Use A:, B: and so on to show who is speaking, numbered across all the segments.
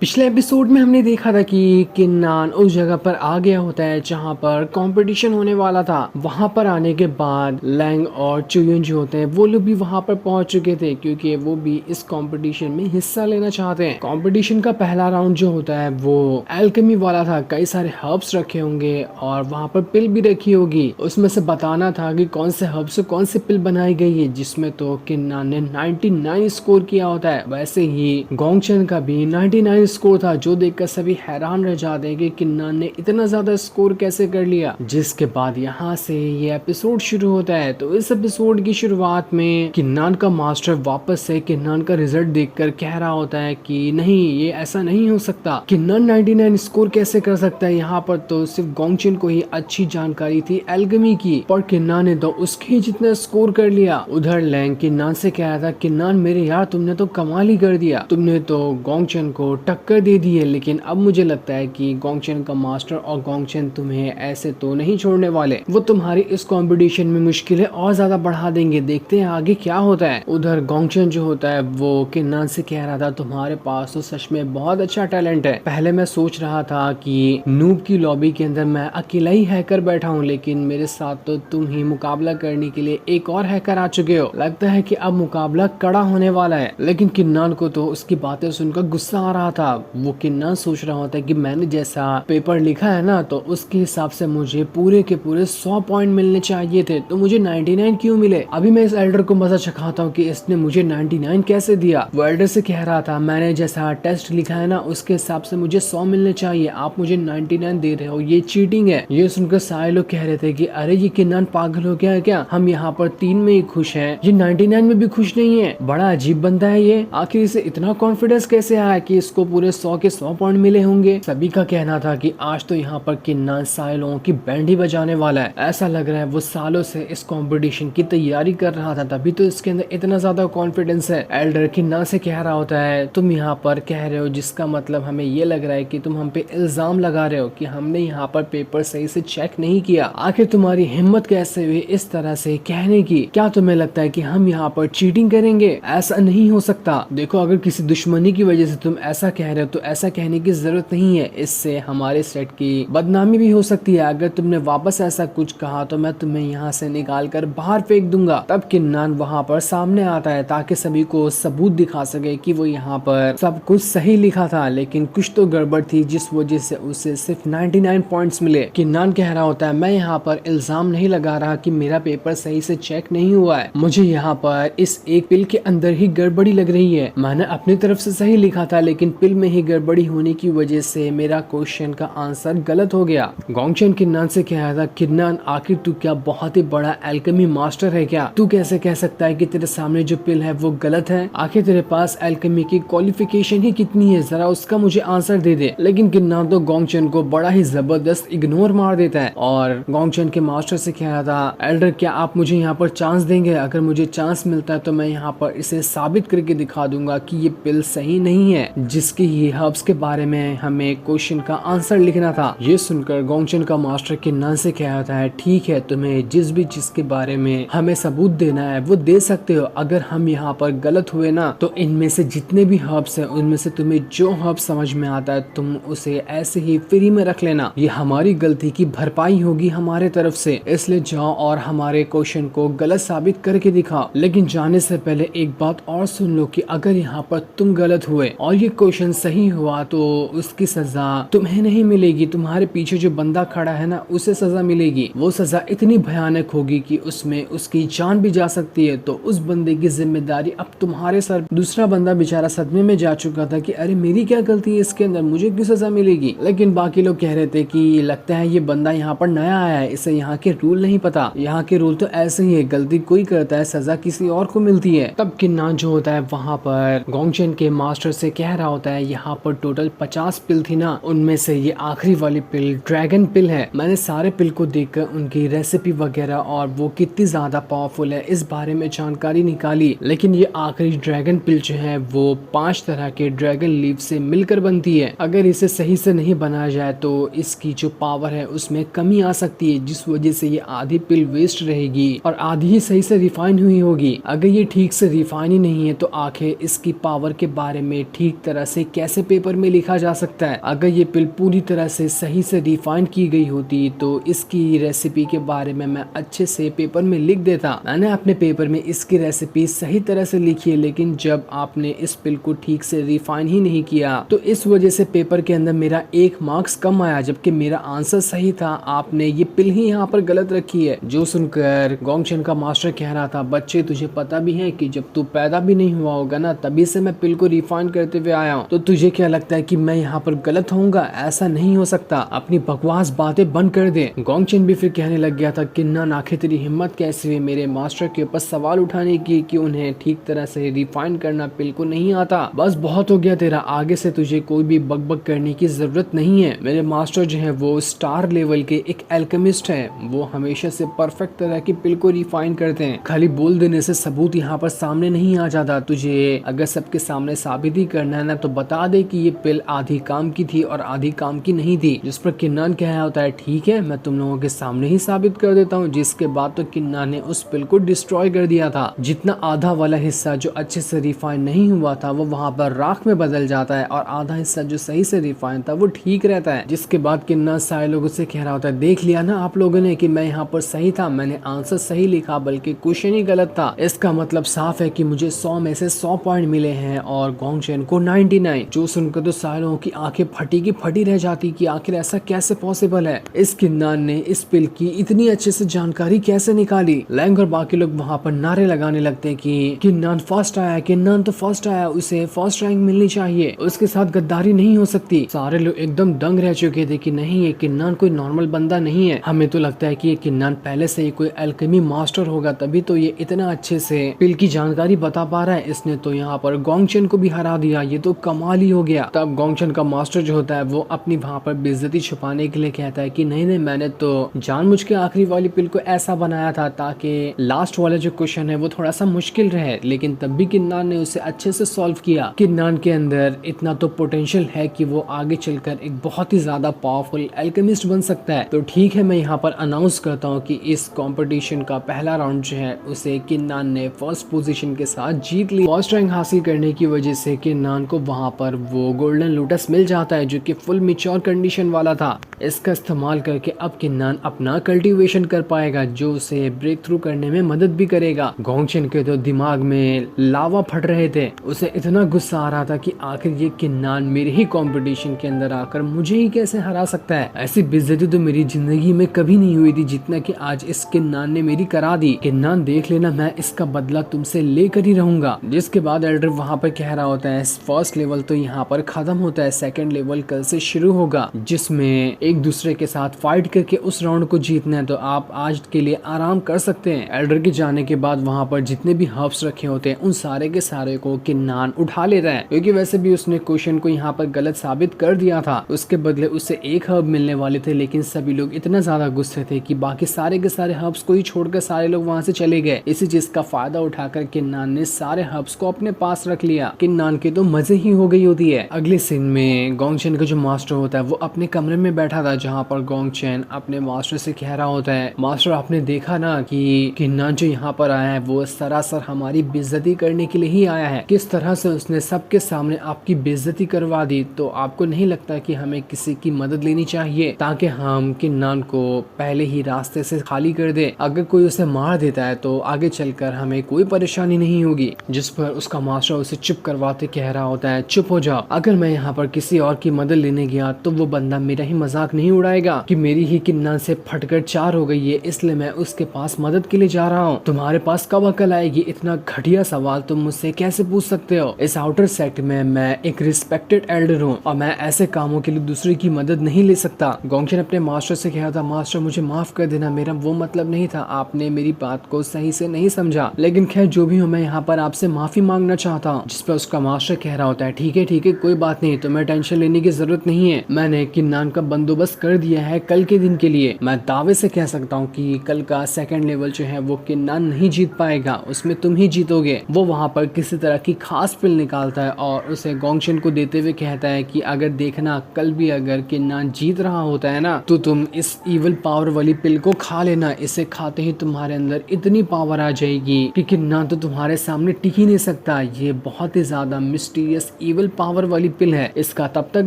A: पिछले एपिसोड में हमने देखा था कि किन्नान उस जगह पर आ गया होता है जहां पर कंपटीशन होने वाला था। वहां पर आने के बाद लैंग और चुयुन जो होते हैं वो लोग भी वहां पर पहुंच चुके थे क्योंकि वो भी इस कंपटीशन में हिस्सा लेना चाहते हैं। कंपटीशन का पहला राउंड जो होता है वो एल्केमी वाला था। कई सारे हर्ब्स रखे होंगे और वहां पर पिल भी रखी होगी। उसमें से बताना था कि कौन से हर्ब से कौन सी पिल बनाई गई है, जिसमें तो किन्नान ने 99 स्कोर किया होता है। वैसे ही गोंगचन का भी 99 स्कोर था, जो देखकर सभी हैरान रह जाते हैं कि किन्नान ने इतना ज्यादा स्कोर कैसे कर लिया। जिसके बाद यहाँ से ये एपिसोड शुरू होता है। तो इस एपिसोड की शुरुआत में किन्नान का मास्टर वापस से किन्नान का रिजल्ट देखकर कह रहा होता है कि नहीं, ये ऐसा नहीं हो सकता। किन्नान 99 स्कोर कैसे कर सकता है। यहाँ पर तो सिर्फ गोंगचन को ही अच्छी जानकारी थी एल्केमी की, पर किन्नान ने तो उसके जितना स्कोर कर लिया। उधर लैंग किन्नान से कह रहा था, किन्नान मेरे यार तुमने तो कमाल ही कर दिया, तुमने तो गोंगचन को टक्कर दे दी है। लेकिन अब मुझे लगता है कि गोंगचन का मास्टर और गोंगचन तुम्हें ऐसे तो नहीं छोड़ने वाले। वो तुम्हारी इस कंपटीशन में मुश्किलें और ज्यादा बढ़ा देंगे। देखते हैं आगे क्या होता है। उधर गोंगचन जो होता है वो किन्नान से कह रहा था, तुम्हारे पास तो सच में बहुत अच्छा टैलेंट है। पहले मैं सोच रहा था कि नूब की लॉबी के अंदर मैं अकेला ही हैकर बैठा हूँ, लेकिन मेरे साथ तो तुम ही मुकाबला करने के लिए एक और हैकर आ चुके हो। लगता है कि अब मुकाबला कड़ा होने वाला है। लेकिन किन्नान को तो उसकी बातें सुनकर गुस्सा आ रहा था। वो किन्नान सोच रहा होता है कि मैंने जैसा पेपर लिखा है ना, तो उसके हिसाब से मुझे पूरे के पूरे 100 पॉइंट मिलने चाहिए थे, तो मुझे 99 क्यों मिले। अभी मैं इस एल्डर को मजा चखाता हूँ कि इसने मुझे 99 कैसे दिया। वो एल्डर से कह रहा था, मैंने जैसा टेस्ट लिखा है ना उसके हिसाब से मुझे 100 मिलने चाहिए, आप मुझे 99 दे रहे हो, ये चीटिंग है। ये सुनकर सारे लोग कह रहे थे कि अरे ये किन्नान पागल हो गया है क्या, हम यहाँ पर 3 में ही खुश हैं, ये 99 में भी खुश नहीं है। बड़ा अजीब बंदा है ये, आखिर इसे इतना कॉन्फिडेंस कैसे आया कि इसको पूरे 100 के 100 पॉइंट मिले होंगे। सभी का कहना था कि आज तो यहाँ पर किन्नान सारे लोगों की बैंड ही बजाने वाला है। ऐसा लग रहा है वो सालों से इस कंपटीशन की तैयारी कर रहा था, तभी तो इसके अंदर इतना ज्यादा कॉन्फिडेंस है। एल्डर किन्नान से कह रहा होता है, तुम यहाँ पर कह रहे हो जिसका मतलब हमें ये लग रहा है कि तुम हम पे इल्जाम लगा रहे हो कि हमने यहाँ पर पेपर सही से चेक नहीं किया। आखिर तुम्हारी हिम्मत कैसे हुई इस तरह से कहने की। क्या तुम्हें लगता है कि हम यहाँ पर चीटिंग करेंगे? ऐसा नहीं हो सकता। देखो, अगर किसी दुश्मनी की वजह से तुम ऐसा कह रहे हो तो ऐसा कहने की जरूरत नहीं है, इससे हमारे सेट की बदनामी भी हो सकती है। अगर तुमने वापस ऐसा कुछ कहा तो मैं तुम्हें यहाँ से निकाल कर बाहर फेंक दूंगा। तब किन्नान वहाँ पर सामने आता है ताकि सभी को सबूत दिखा सके कि वो यहाँ पर सब कुछ सही लिखा था, लेकिन कुछ तो गड़बड़ थी जिस वजह से उसे सिर्फ 99 पॉइंट्स मिले। किन्नान कह रहा होता है, मैं यहाँ पर इल्जाम नहीं लगा रहा कि मेरा पेपर सही से चेक नहीं हुआ है, मुझे यहाँ पर इस एक पिल के अंदर ही गड़बड़ी लग रही है। मैंने अपनी तरफ से सही लिखा था, लेकिन पिल में ही गड़बड़ी होने की वजह से मेरा क्वेश्चन का आंसर गलत हो गया। गोंगचन किन्नान से कह रहा था, किन्नान आखिर तू क्या बहुत ही बड़ा एल्केमी मास्टर है क्या? तू कैसे कह सकता है कि तेरे सामने जो पिल है वो गलत है? आखिर तेरे पास एल्केमी की क्वालिफिकेशन ही कितनी है, जरा उसका मुझे आंसर दे दे। लेकिन किन्नान तो गोंगचन को बड़ा ही जबरदस्त इग्नोर मार देता है और गोंगचन के मास्टर से कह रहा था, एल्डर क्या आप मुझे यहाँ पर चांस देंगे? अगर मुझे चांस मिलता है तो मैं यहाँ पर इसे साबित करके दिखा दूंगा कि ये पिल सही नहीं है, जिसके ये हर्ब्स के बारे में हमें क्वेश्चन का आंसर लिखना था। ये सुनकर गोंगचन का मास्टर किन्नान से कह रहा था, ठीक है, तुम्हें जिस भी चीज के बारे में हमें सबूत देना है वो दे सकते हो। अगर हम यहाँ पर गलत हुए ना तो इनमें से जितने भी हर्ब्स हैं उनमें से तुम्हें जो हर्ब समझ में आता है तुम उसे ऐसे ही फ्री में रख लेना। ये हमारी गलती की भरपाई होगी हमारे तरफ से, इसलिए जाओ और हमारे क्वेश्चन को गलत साबित करके दिखाओ। लेकिन जाने से पहले एक बात और सुन लो कि अगर यहाँ पर तुम गलत हुए और ये क्वेश्चन सही हुआ तो उसकी सजा तुम्हें नहीं मिलेगी, तुम्हारे पीछे जो बंदा खड़ा है ना उसे सजा मिलेगी। वो सजा इतनी भयानक होगी कि उसमें उसकी जान भी जा सकती है। तो उस बंदे की जिम्मेदारी अब तुम्हारे सर। दूसरा बंदा बेचारा सदमे में जा चुका था कि अरे मेरी क्या गलती है इसके अंदर, मुझे क्यों सजा मिलेगी। लेकिन बाकी लोग कह रहे थे कि लगता है ये बंदा यहाँ पर नया आया है, इसे यहाँ के रूल नहीं पता। यहाँ के रूल तो ऐसे ही है, गलती कोई करता है सजा किसी और को मिलती है। तब किन्नान जो होता है वहाँ पर गोंगचन के मास्टर से कह रहा होता है, यहाँ पर टोटल 50 पिल थी ना, उनमें से ये आखिरी वाली पिल ड्रैगन पिल है। मैंने सारे पिल को देखकर उनकी रेसिपी वगैरह और वो कितनी ज्यादा पावरफुल है इस बारे में जानकारी निकाली। लेकिन ये आखिरी ड्रैगन पिल जो है वो 5 तरह के ड्रैगन लीफ से मिलकर बनती है। अगर इसे सही से नहीं बनाया जाए तो इसकी जो पावर है उसमें कमी आ सकती है, जिस वजह से ये आधी पिल वेस्ट रहेगी और आधी ही सही से रिफाइन हुई होगी। अगर ये ठीक से रिफाइन ही नहीं है तो आखिर इसकी पावर के बारे में ठीक तरह से कैसे पेपर में लिखा जा सकता है। अगर ये पिल पूरी तरह से सही से रिफाइन की गई होती तो इसकी रेसिपी के बारे में मैं अच्छे से पेपर में लिख देता। मैंने अपने पेपर में इसकी रेसिपी सही तरह से लिखी है, लेकिन जब आपने इस पिल को ठीक से रिफाइन ही नहीं किया तो इस वजह से पेपर के अंदर मेरा 1 मार्क्स कम आया, जबकि मेरा आंसर सही था। आपने ये पिल ही यहाँ पर गलत रखी है। जो सुनकर गोंगशन का मास्टर कह रहा था, बच्चे तुझे पता भी है कि जब तू पैदा भी नहीं हुआ होगा ना, तभी से मैं पिल को रिफाइन करते हुए आया हूँ, तो तुझे क्या लगता है कि मैं यहाँ पर गलत होऊंगा? ऐसा नहीं हो सकता, अपनी बकवास बातें बंद कर दे। गोंगशन भी फिर कहने लग गया था, किन्नान आखिर तेरी हिम्मत कैसे हुई मेरे मास्टर के ऊपर सवाल उठाने की कि उन्हें ठीक तरह से रिफाइन करना पिल को नहीं आता। बस बहुत हो गया तेरा, आगे से तुझे कोई भी बकबक करने की जरूरत नहीं है। मेरे मास्टर जो है वो स्टार लेवल के एक एल्केमिस्ट है, वो हमेशा से परफेक्ट तरह की पिल को रिफाइन करते हैं। खाली बोल देने से सबूत यहाँ पर सामने नहीं आ जाता। तुझे अगर सबके सामने साबित ही करना है ना, तो बता दे कि ये पिल आधी काम की थी और आधी काम की नहीं थी। जिस पर किन्नान कहा होता है, ठीक है मैं तुम लोगों के सामने ही साबित कर देता हूँ। जिसके बाद तो किन्नान ने उस पिल को डिस्ट्रॉय कर दिया था। जितना आधा वाला हिस्सा जो अच्छे से रिफाइन नहीं हुआ था वो वहाँ पर राख में बदल जाता है, और आधा हिस्सा जो सही से रिफाइन था वो ठीक रहता है। जिसके बाद किन्नान सारे लोगों से कह रहा होता है, देख लिया ना आप लोगों ने कि मैं यहाँ पर सही था, मैंने आंसर सही लिखा, बल्कि क्वेश्चन ही गलत था। इसका मतलब साफ है कि मुझे 100 में से 100 पॉइंट मिले हैं और गोंगशन को 99। जो सुनकर तो सारे लोगों की आंखें फटी की फटी रह जाती कि आखिर ऐसा कैसे पॉसिबल है। इस किन्नान ने इस पिल की इतनी अच्छे से जानकारी कैसे निकाली। लैंग और बाकी लोग वहाँ पर नारे लगाने लगते हैं कि किन्नान फर्स्ट आया, किन्नान तो फर्स्ट आया, उसे फर्स्ट रैंक मिलनी चाहिए, उसके साथ गद्दारी नहीं हो सकती। सारे लोग एकदम दंग रह चुके थे कि नहीं, ये किन्नान कोई नॉर्मल बंदा नहीं है। हमें तो लगता है कि ये किन्नान पहले से ही कोई अल्केमी मास्टर होगा, तभी तो ये इतना अच्छे से पिल की जानकारी बता पा रहा है। इसने तो यहाँ पर गोंगशन को भी हरा दिया, ये तो कमाल ही हो गया। तब गोंगशन का मास्टर जो होता है वो अपनी वहाँ पर बेइज्जती छुपाने के लिए कहता है कि नहीं नहीं, मैंने तो जानबूझ के आखिरी वाली पिल को ऐसा बनाया था ताकि लास्ट वाला जो क्वेश्चन है वो थोड़ा सा मुश्किल रहे, लेकिन तब भी किन्नान ने उसे अच्छे से सॉल्व किया। किन्नान के अंदर इतना तो पोटेंशियल है कि वो आगे चलकर एक बहुत ही ज्यादा पावरफुल अल्केमिस्ट बन सकता है। तो ठीक है, मैं यहाँ पर अनाउंस करता हूँ कि इस कंपटीशन का पहला राउंड जो है उसे किन्नान ने फर्स्ट पोजीशन के साथ जीत ली। फर्स्ट रैंक हासिल करने की वजह से किन्नान को वहाँ पर वो गोल्डन लोटस मिल जाता है जो कि फुल मैच्योर कंडीशन वाला था। इसका इस्तेमाल करके अब किन्नान अपना कल्टीवेशन कर पाएगा, जो उसे ब्रेक थ्रू करने में मदद भी करेगा। गोंगशन के तो दिमाग में लावा फट रहे थे, उसे इतना गुस्सा आ रहा था कि आखिर ये किन्नान मेरे ही कंपटीशन के अंदर आकर मुझे ही कैसे हरा सकता है। ऐसी बेइज्जती तो मेरी जिंदगी में कभी नहीं हुई थी जितना कि आज इस किन्नान ने मेरी करा दी। किन्नान देख लेना, मैं इसका बदला तुमसे लेकर ही रहूंगा। जिसके बाद एल्डर वहाँ पर कह रहा होता है, फर्स्ट लेवल तो यहाँ पर खत्म होता है, सेकंड लेवल कल से शुरू होगा, जिसमें एक दूसरे के साथ फाइट करके उस राउंड को जीतना है। तो आप आज के लिए आराम कर सकते हैं। एल्डर के जाने के बाद वहाँ पर जितने भी हर्ब्स रखे होते हैं उन सारे के सारे को किन्नान उठा ले रहा है, क्योंकि वैसे भी उसने क्वेश्चन को यहाँ पर गलत साबित कर दिया था। उसके बदले उससे एक हर्ब मिलने वाले थे, लेकिन सभी लोग इतना ज्यादा गुस्से थे कि बाकी सारे के सारे हर्ब्स को ही छोड़कर सारे लोग वहाँ से चले गए। इसी चीज का फायदा उठाकर किन्नान ने सारे हर्ब्स को अपने पास रख लिया। किन्नान के तो मजे ही हो गई होती है। अगले सीन में गोंगशन का जो मास्टर होता है वो अपने कमरे में बैठा था, जहाँ पर गोंगशन अपने मास्टर से कह रहा होता है, मास्टर आपने देखा ना कि किन्नान जो यहाँ पर आया है वो सरासर हमारी बेइज्जती करने के लिए ही आया है। किस तरह से उसने सबके सामने आपकी बेइज्जती करवा दी। तो आपको नहीं लगता कि हमें किसी की मदद लेनी चाहिए ताकि हम किन्नान को पहले ही रास्ते से खाली कर दे? अगर कोई उसे मार देता है तो आगे चलकर हमें कोई परेशानी नहीं होगी। जिस पर उसका मास्टर उसे चुप करवाते कह रहा होता है, चुप हो जाओ, अगर मैं यहाँ पर किसी और की मदद लेने गया तो वो बंदा मेरा ही मजाक नहीं उड़ाएगा कि मेरी ही किन्नान से फटकर 4 हो गई है, इसलिए मैं उसके पास मदद के लिए जा रहा हूँ। तुम्हारे पास कब अकल आएगी? इतना घटिया सवाल तुम मुझसे कैसे पूछ सकते हो? इस आउटर सेक्ट में मैं एक रिस्पेक्टेड एल्डर हूँ और मैं ऐसे कामों के लिए दूसरे की मदद नहीं ले सकता। गोंगशन अपने मास्टर से कहा था, मास्टर मुझे माफ कर देना, मेरा वो मतलब नहीं था, आपने मेरी बात को सही से नहीं समझा, लेकिन खैर जो भी हूँ मैं यहाँ पर आपसे माफी मांगना चाहता हूँ। जिस पर उसका मास्टर कह रहा होता है, ठीक है कोई बात नहीं, तुम्हें टेंशन लेने की जरूरत नहीं है, मैंने किन्नान का बंदोबस्त कर दिया है कल के दिन के लिए। मैं दावे से कह सकता हूँ कि कल का सेकंड लेवल जो है वो किन्नान नहीं जीत पाएगा, उसमें तुम ही जीतोगे। वो वहाँ पर किसी तरह की खास पिल निकालता है और उसे गोंगशन को देते हुए कहता है कि अगर देखना कल भी अगर किन्नान जीत रहा होता है ना तो तुम इस इविल पावर वाली पिल को खा लेना, इसे खाते ही तुम्हारे अंदर इतनी पावर आ जाएगी कि किन्नान तो तुम्हारे सामने टिक ही नहीं सकता। ये बहुत ही ज्यादा मिस्टीरियस इविल इविल पावर वाली पिल है, इसका तब तक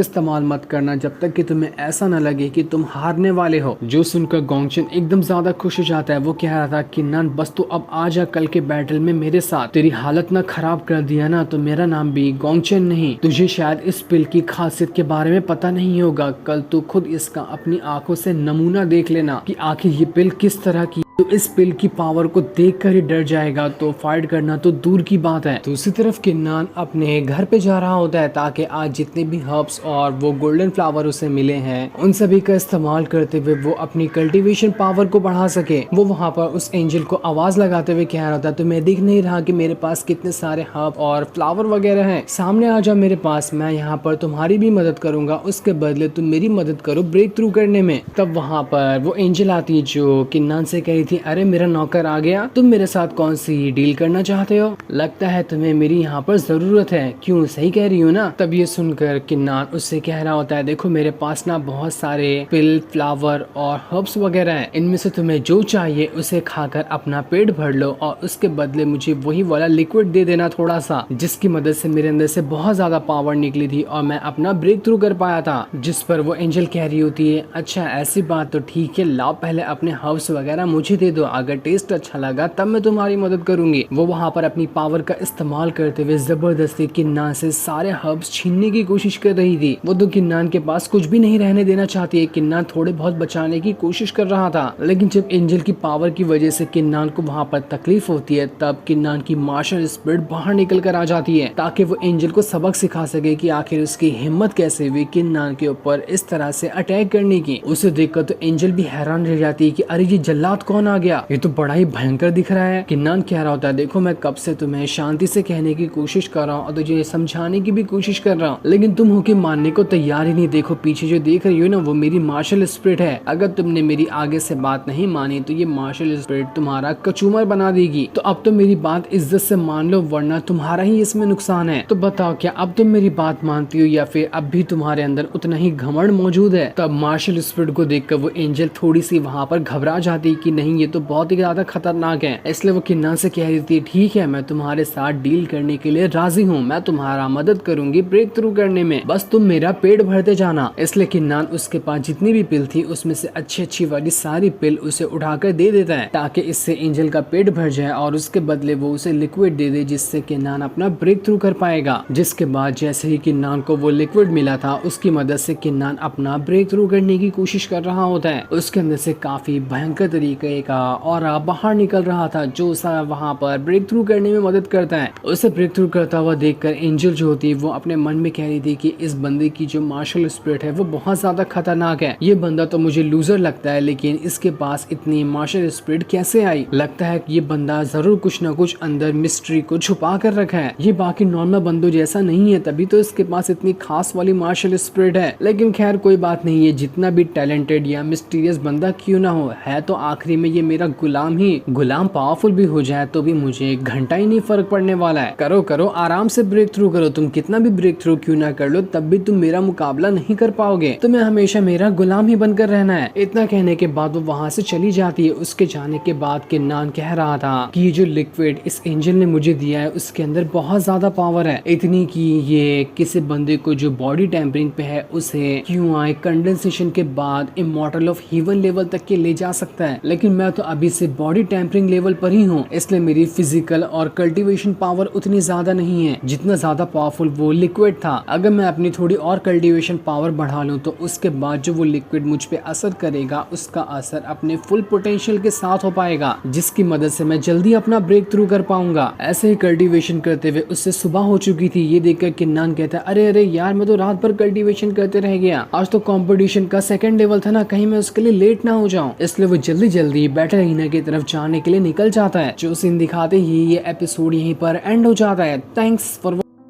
A: इस्तेमाल मत करना जब तक कि तुम्हें ऐसा न लगे कि तुम हारने वाले हो। जो सुनकर गोंगचन एकदम ज्यादा खुश हो जाता है। वो कह रहा था किन्नान बस तू अब आ जा कल के बैटल में मेरे साथ, तेरी हालत ना खराब कर दिया ना तो मेरा नाम भी गोंगचन नहीं। तुझे शायद इस पिल की खासियत के बारे में पता नहीं होगा, कल तू खुद इसका अपनी आंखों से नमूना देख लेना कि आखिर ये पिल किस तरह की। तो इस पिल की पावर को देखकर ही डर जाएगा तो फाइट करना तो दूर की बात है। दूसरी तरफ किन्नान अपने घर पे जा रहा होता है ताकि आज जितने भी हर्ब्स और वो गोल्डन फ्लावर उसे मिले हैं उन सभी का इस्तेमाल करते हुए वो अपनी कल्टीवेशन पावर को बढ़ा सके। वो वहाँ पर उस एंजल को आवाज लगाते हुए कह रहा था तुम्हें दिख नहीं रहा कि मेरे पास कितने सारे हर्ब और फ्लावर वगैरह हैं, सामने आ जाओ मेरे पास, मैं यहाँ पर तुम्हारी भी मदद करूंगा, उसके बदले तुम मेरी मदद करो ब्रेक थ्रू करने में। तब वहाँ पर वो एंजल आती है जो किन्नान से कही थी अरे मेरा नौकर आ गया, तुम मेरे साथ कौन सी डील करना चाहते हो, लगता है तुम्हें मेरी यहाँ पर जरूरत है, क्यों सही कह रही हो ना। तब ये सुनकर किन्नान उससे कह रहा होता है देखो मेरे पास ना बहुत सारे पिल फ्लावर और हर्ब्स वगैरह हैं, इनमें से तुम्हें जो चाहिए उसे खाकर अपना पेट भर लो और उसके बदले मुझे वही वाला लिक्विड दे देना थोड़ा सा, जिसकी मदद से मेरे अंदर से बहुत ज्यादा पावर निकली थी और मैं अपना ब्रेक थ्रू कर पाया था। जिस पर वो एंजल कह रही होती है अच्छा ऐसी बात तो ठीक है, लाओ पहले अपने हर्ब्स वगैरह मुझे दे दो, अगर टेस्ट अच्छा लगा तब मैं तुम्हारी मदद करूंगी। वो वहाँ पर अपनी पावर का इस्तेमाल करते हुए जबरदस्ती किन्नान से सारे हर्ब्स छीनने की कोशिश कर रही थी। वो तो किन्नान के पास कुछ भी नहीं रहने देना चाहती है, किन्नान थोड़े बहुत बचाने की कोशिश कर रहा था, लेकिन जब एंजल की पावर की वजह से किन्नान को वहाँ पर तकलीफ होती है तब किन्नान की मार्शल स्पिरिट बाहर निकल कर आ जाती है ताकि वो एंजल को सबक सिखा सके कि आखिर उसकी हिम्मत कैसे हुई किन्नान के ऊपर इस तरह से अटैक करने की। उसे देखकर तो एंजल भी हैरान रह जाती है कि अरे ये जल्लाद कौन आ गया, ये तो बड़ा ही भयंकर दिख रहा है। किन्नान कह रहा होता है देखो मैं कब से तुम्हें शांति से कहने की कोशिश कर रहा हूँ और तुझे समझाने की भी कोशिश कर रहा हूँ, लेकिन तुम हो के मानने को तैयार ही नहीं। देखो पीछे जो देख रही हो ना वो मेरी मार्शल स्पिरिट है, अगर तुमने मेरी आगे से बात नहीं मानी तो ये मार्शल स्पिरिट तुम्हारा कचूमर बना देगी। तो अब तो मेरी बात इज्जत से मान लो वरना तुम्हारा ही इसमें नुकसान है। तो बताओ क्या अब तुम मेरी बात मानती हो या फिर अब भी तुम्हारे अंदर उतना ही घमंड मौजूद है। तब मार्शल स्पिरिट को देखकर वो एंजल थोड़ी सी वहाँ पर घबरा जाती कि नहीं ये तो बहुत ही ज्यादा खतरनाक है, इसलिए वो किन्नान से कह रही थी ठीक है मैं तुम्हारे साथ डील करने के लिए राजी हूँ, मैं तुम्हारा मदद करूंगी ब्रेक थ्रू करने में, बस तुम मेरा पेट भरते जाना। इसलिए किन्नान उसके पास जितनी भी पिल थी उसमें से अच्छी वाली सारी पिल उसे उठाकर दे देता है ताकि इससे एंजल का पेट भर जाए और उसके बदले वो उसे लिक्विड दे दे जिससे किन्नान अपना ब्रेक थ्रू कर पाएगा। जिसके बाद जैसे ही किन्नान को वो लिक्विड मिला था उसकी मदद से किन्नान अपना ब्रेक थ्रू करने की कोशिश कर रहा होता है। उसके अंदर से काफी भयंकर तरीके का ऑरा बाहर निकल रहा था जो वहाँ पर ब्रेक थ्रू करने में मदद करता है। उसे ब्रेक थ्रू करता हुआ देखकर एंजल जो होती है वो अपने मन में कह रही थी कि इस बंदे की जो मार्शल स्पिरिट है वो बहुत ज्यादा खतरनाक है, ये बंदा तो मुझे लूजर लगता है लेकिन इसके पास इतनी मार्शल स्पिरिट कैसे आई, लगता है कि ये बंदा जरूर कुछ न कुछ अंदर मिस्ट्री को छुपा कर रखा है, ये बाकी नॉर्मल बंदों जैसा नहीं है तभी तो इसके पास इतनी खास वाली मार्शल स्पिरिट है। लेकिन खैर कोई बात नहीं है, जितना भी टैलेंटेड या मिस्टीरियस बंदा क्यों ना हो है तो आखिरी में ये मेरा गुलाम ही, गुलाम पावरफुल भी हो जाए तो भी मुझे एक घंटा ही नहीं फर्क पड़ने वाला है। करो करो आराम से ब्रेक थ्रू करो, तुम कितना भी ब्रेक थ्रू क्यों ना कर लो तब भी तुम मेरा मुकाबला नहीं कर पाओगे, तुम्हें हमेशा मेरा गुलाम ही बनकर रहना है। इतना कहने के बाद वो वहाँ से चली जाती है। उसके जाने के बाद किन्नान कह रहा था कि ये जो लिक्विड इस एंजल ने मुझे दिया है उसके अंदर बहुत ज्यादा पावर है, इतनी कि ये किसी बंदे को जो बॉडी टेम्परिंग पे है उसे क्यों आए कंडेंसेशन के बाद इमॉर्टल ऑफ हीवन लेवल तक के ले जा सकता है, लेकिन मैं तो अभी से बॉडी टेम्परिंग लेवल पर ही हूँ, इसलिए मेरी फिजिकल और कल्टीवेशन पावर उतनी ज्यादा नहीं है जितना ज्यादा पावरफुल वो लिक्विड था। अगर मैं अपनी थोड़ी और कल्टीवेशन पावर बढ़ा लूँ तो उसके बाद जो वो लिक्विड मुझ पे असर करेगा उसका असर अपने फुल पोटेंशियल के साथ हो पाएगा, जिसकी मदद से मैं जल्दी अपना ब्रेक थ्रू कर पाऊंगा। ऐसे ही कल्टीवेशन करते हुए उससे सुबह हो चुकी थी। ये देखकर किन्नान कहता है अरे अरे यार मैं तो रात भर कल्टीवेशन करते रह गया, आज तो कंपटीशन का सेकंड लेवल था ना, कहीं मैं उसके लिए लेट ना हो जाऊं, इसलिए वो जल्दी जल्दी बैटल अरीना की तरफ जाने के लिए निकल जाता है। जो सीन दिखाते ही ये एपिसोड यहीं पर एंड हो जाता है। Thanks for